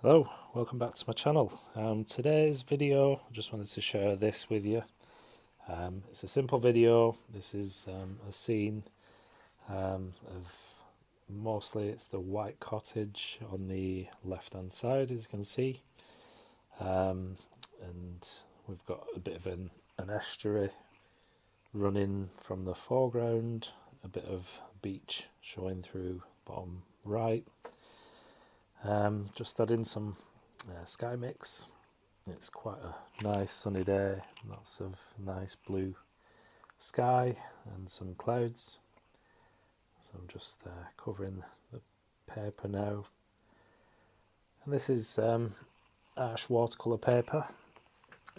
Hello, welcome back to my channel. Today's video, I just wanted to share this with you. It's a simple video. This is a scene of mostly it's the white cottage on the left hand side, as you can see, and we've got a bit of an estuary running from the foreground, a bit of beach showing through bottom right. Just adding some sky mix. It's quite a nice sunny day, lots of nice blue sky and some clouds. So I'm just covering the paper now. And this is ash watercolor paper.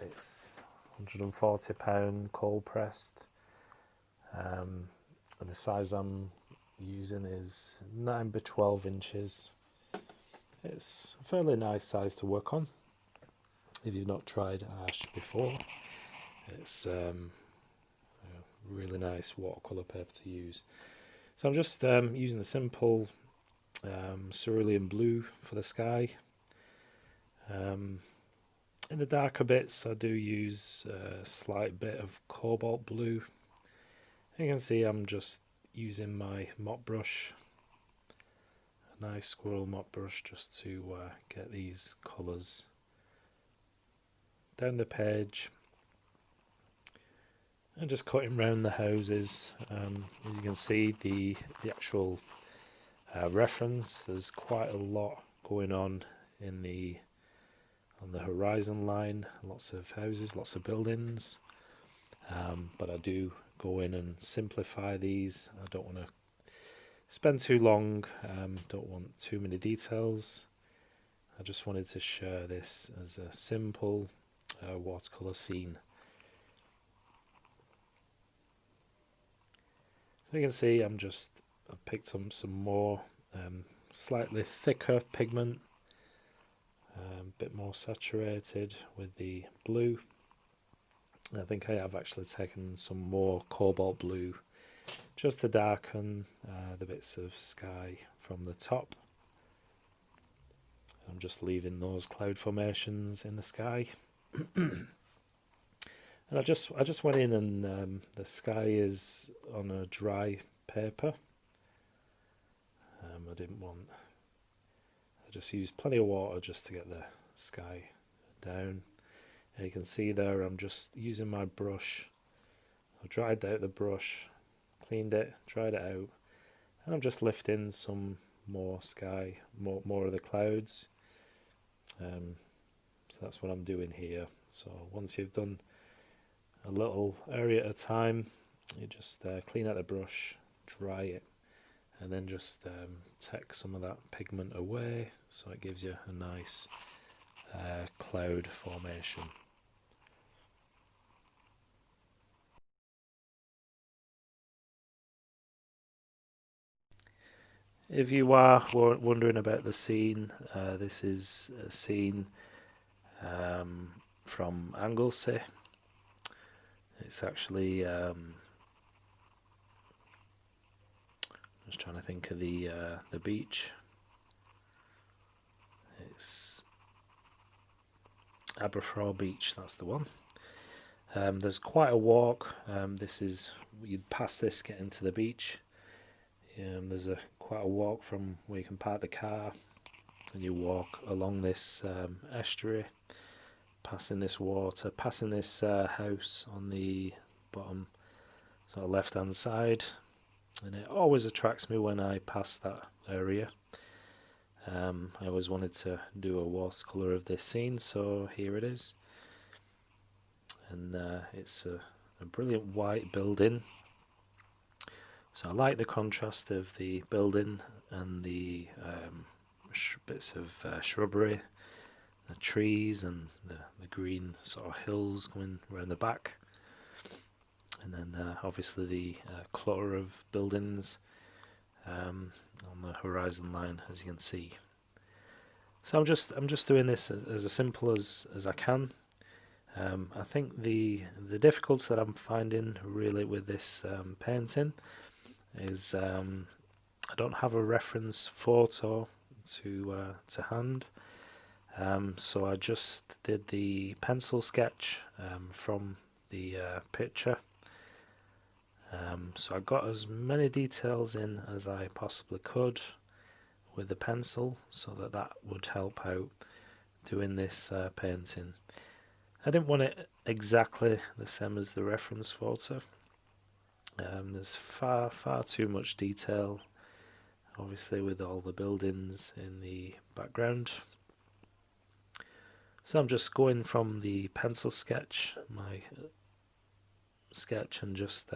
It's £140 cold pressed. And the size I'm using is 9 by 12 inches. It's a fairly nice size to work on. If you've not tried ash before, it's a really nice watercolour paper to use. So I'm just using the simple cerulean blue for the sky. In the darker bits I do use a slight bit of cobalt blue. You can see I'm just using my mop brush, a nice squirrel mop brush, just to get these colours down the page, and just cutting round the houses. As you can see, the actual reference, there's quite a lot going on on the horizon line. Lots of houses, lots of buildings, but I do go in and simplify these. I don't want to spend too long, don't want too many details. I just wanted to share this as a simple watercolour scene. So you can see I've picked up some more slightly thicker pigment, a bit more saturated with the blue. I think I have actually taken some more cobalt blue just to darken the bits of sky from the top. I'm just leaving those cloud formations in the sky. And I just went in and the sky is on a dry paper. I just used plenty of water just to get the sky down. And you can see there I'm just using my brush. I dried out the brush, cleaned it, dried it out, and I'm just lifting some more sky, more of the clouds. So that's what I'm doing here. So once you've done a little area at a time, you just clean out the brush, dry it, and then just take some of that pigment away, so it gives you a nice cloud formation. If you are wondering about the scene, this is a scene from Anglesey. It's actually just trying to think of the beach. It's Aberfraw Beach, that's the one. There's quite a walk. This is, you'd pass this getting to the beach. There's quite a walk from where you can park the car, and you walk along this estuary, passing this water, passing this house on the bottom sort of left hand side, and it always attracts me when I pass that area. I always wanted to do a watercolour of this scene, so here it is. And it's a brilliant white building. So I like the contrast of the building and the bits of shrubbery, the trees, and the green sort of hills going around the back. And then obviously the clutter of buildings on the horizon line, as you can see. So I'm just doing this as simple as I can. I think the difficulty that I'm finding really with this painting is I don't have a reference photo to hand. So I just did the pencil sketch from the picture. So I got as many details in as I possibly could with the pencil, so that would help out doing this painting. I didn't want it exactly the same as the reference photo. There's far too much detail, obviously, with all the buildings in the background. So I'm just going from the pencil sketch, my sketch, and just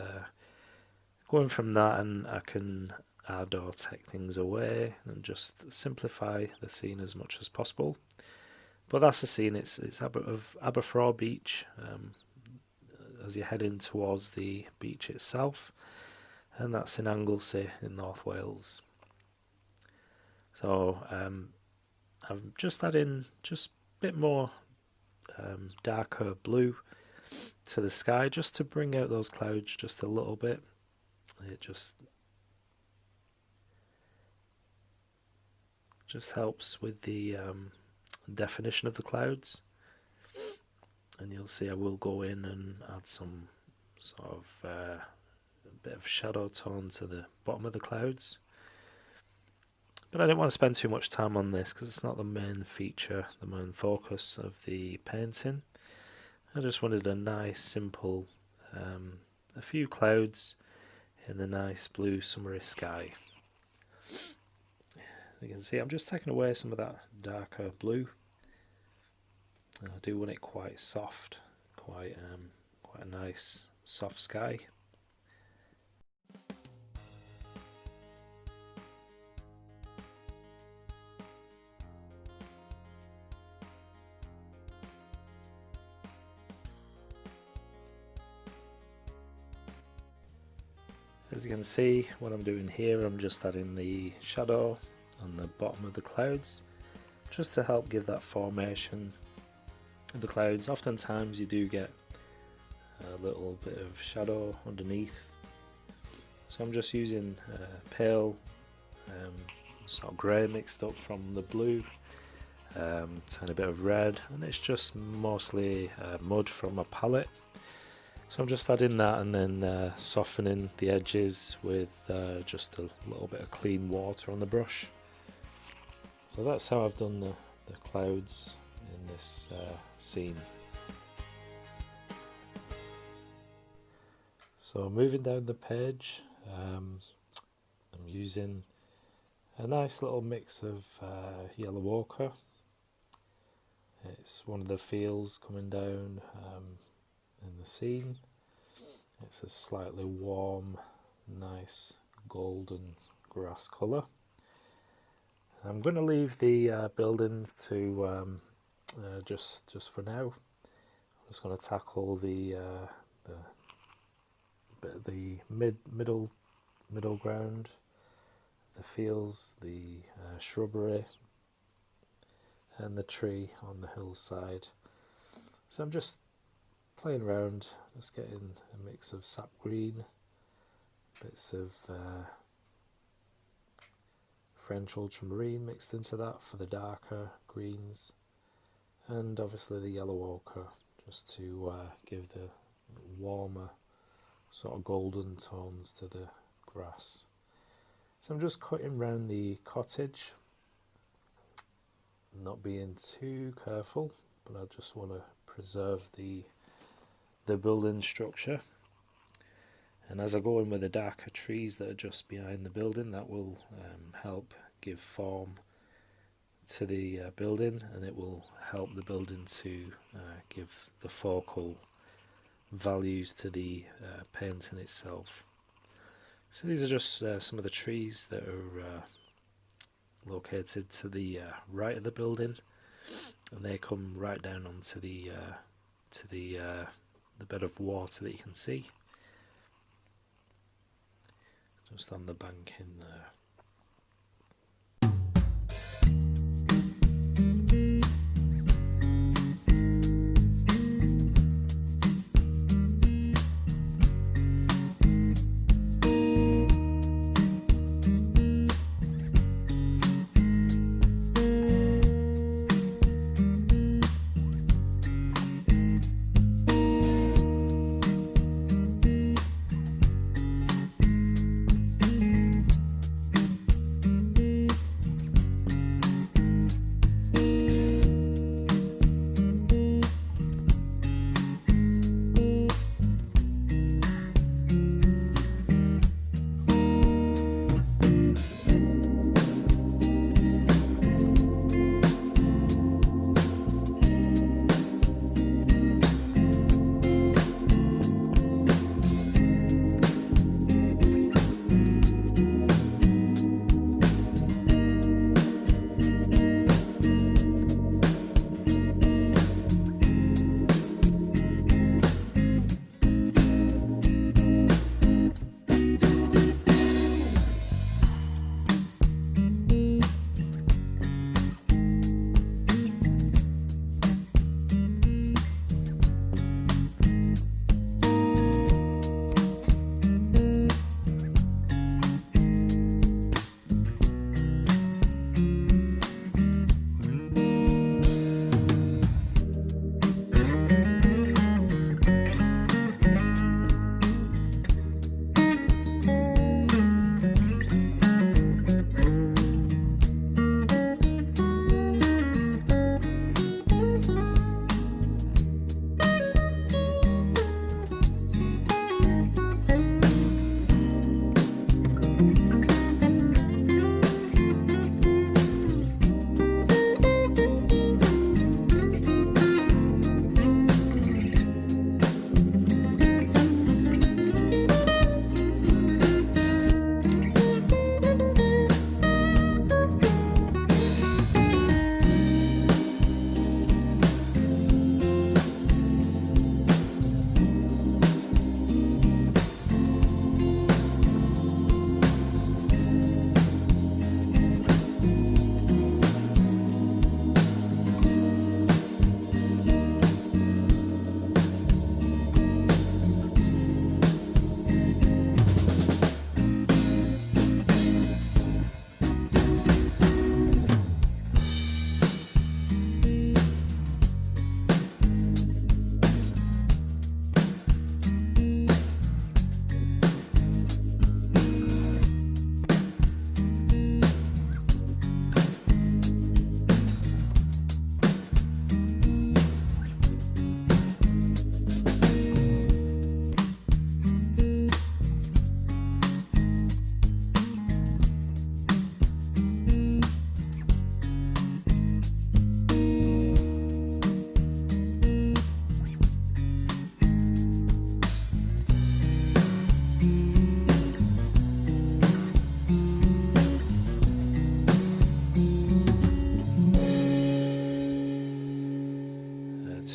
going from that, and I can add or take things away and just simplify the scene as much as possible. But that's the scene. It's of Aberfraw Beach, as you're heading towards the beach itself, and that's in Anglesey in North Wales. So I'm just adding just a bit more darker blue to the sky, just to bring out those clouds just a little bit. It just helps with the definition of the clouds. And you'll see I will go in and add some sort of a bit of shadow tone to the bottom of the clouds. But I didn't want to spend too much time on this because it's not the main feature, the main focus of the painting. I just wanted a nice, simple, a few clouds in the nice blue summery sky. You can see I'm just taking away some of that darker blue. I do want it quite soft, quite a nice soft sky. As you can see, what I'm doing here, I'm just adding the shadow on the bottom of the clouds, just to help give that formation of the clouds. Oftentimes you do get a little bit of shadow underneath, so I'm just using pale sort of grey mixed up from the blue, tiny bit of red, and it's just mostly mud from a palette. So I'm just adding that and then softening the edges with just a little bit of clean water on the brush. So that's how I've done the clouds in this scene. So moving down the page, I'm using a nice little mix of yellow ochre. It's one of the fields coming down in the scene. It's a slightly warm, nice golden grass colour. I'm going to leave the buildings to just for now. I'm just going to tackle the middle ground, the fields, the shrubbery, and the tree on the hillside. So I'm just playing around, just getting a mix of sap green, bits of French ultramarine mixed into that for the darker greens, and obviously the yellow ochre just to give the warmer sort of golden tones to the grass. So I'm just cutting around the cottage, not being too careful, but I just want to preserve the building structure. And as I go in with the darker trees that are just behind the building, that will help give form to the building, and it will help the building to give the focal values to the painting itself. So these are just some of the trees that are located to the right of the building, and they come right down onto the bed of water that you can see just on the bank in there.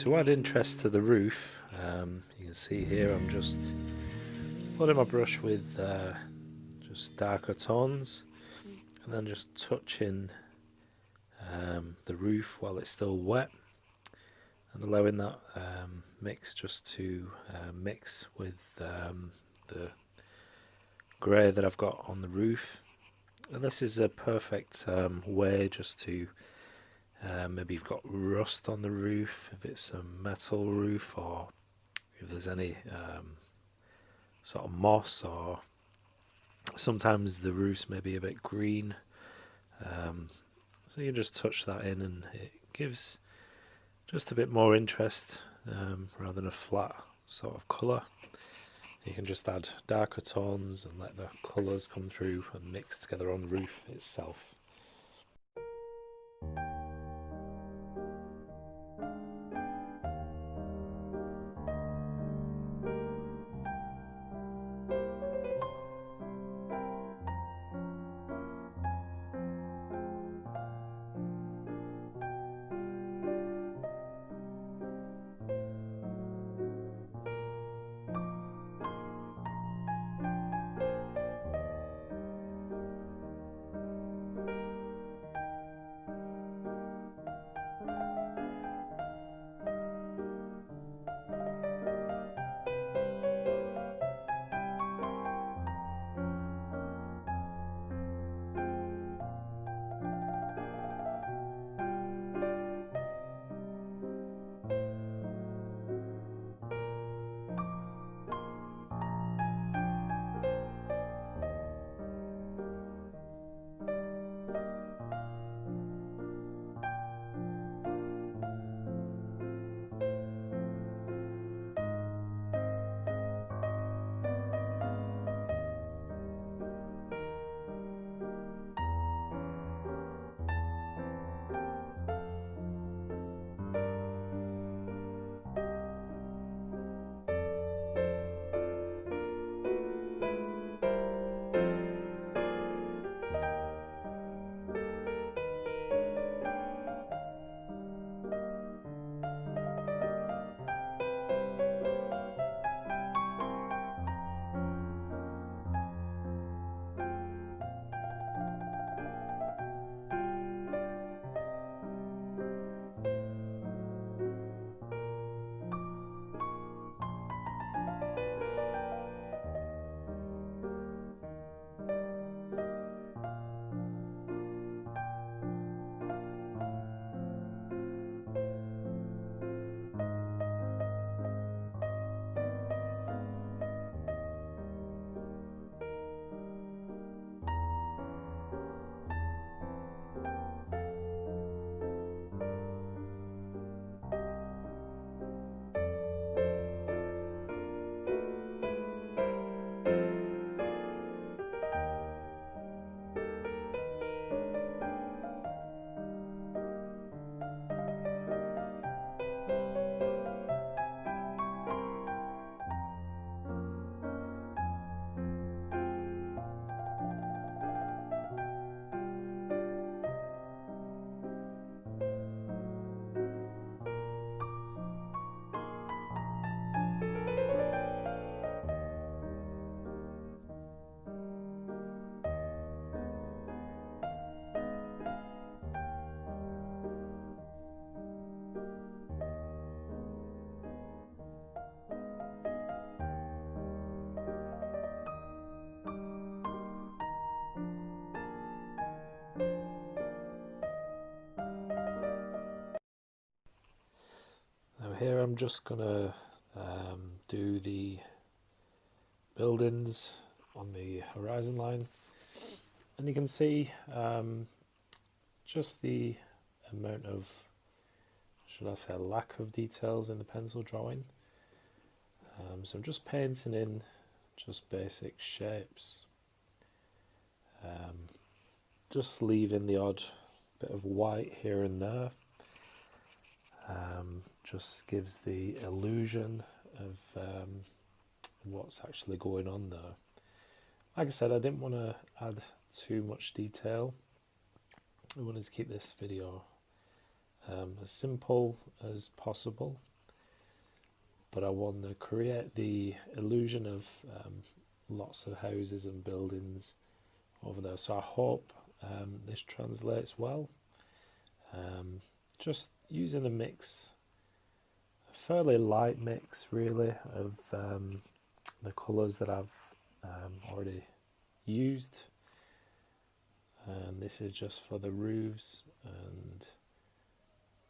to add interest to the roof, you can see here I'm just flooding my brush with just darker tones, and then just touching the roof while it's still wet, and allowing that mix just to mix with the grey that I've got on the roof. And this is a perfect way just to maybe you've got rust on the roof, if it's a metal roof, or if there's any sort of moss, or sometimes the roofs may be a bit green. So you just touch that in and it gives just a bit more interest rather than a flat sort of colour. You can just add darker tones and let the colours come through and mix together on the roof itself. Here I'm just gonna do the buildings on the horizon line, and you can see just the amount of, should I say, lack of details in the pencil drawing. So I'm just painting in just basic shapes, just leaving the odd bit of white here and there. Just gives the illusion of what's actually going on there. Like I said, I didn't want to add too much detail. I wanted to keep this video as simple as possible, but I want to create the illusion of lots of houses and buildings over there. So I hope this translates well. Just using a mix, a fairly light mix really, of the colours that I've already used. And this is just for the roofs and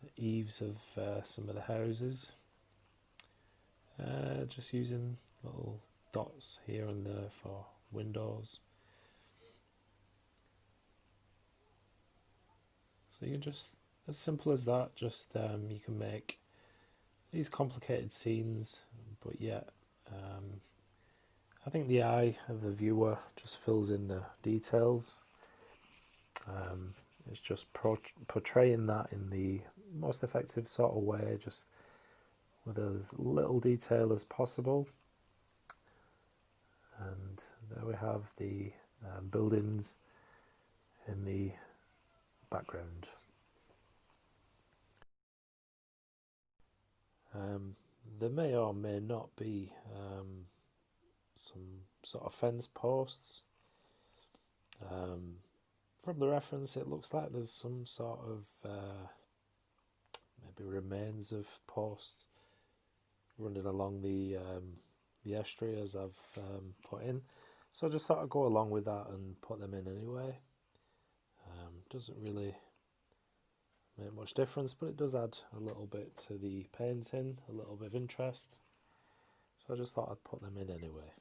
the eaves of some of the houses. Just using little dots here and there for windows. So you can just, as simple as that, just you can make these complicated scenes, but yet I think the eye of the viewer just fills in the details. It's just portraying that in the most effective sort of way, just with as little detail as possible. And there we have the buildings in the background. There may or may not be some sort of fence posts. From the reference, it looks like there's some sort of maybe remains of posts running along the estuary, as I've put in. So I just thought I'd go along with that and put them in anyway. Doesn't really make much difference, but it does add a little bit to the painting, a little bit of interest. So I just thought I'd put them in anyway.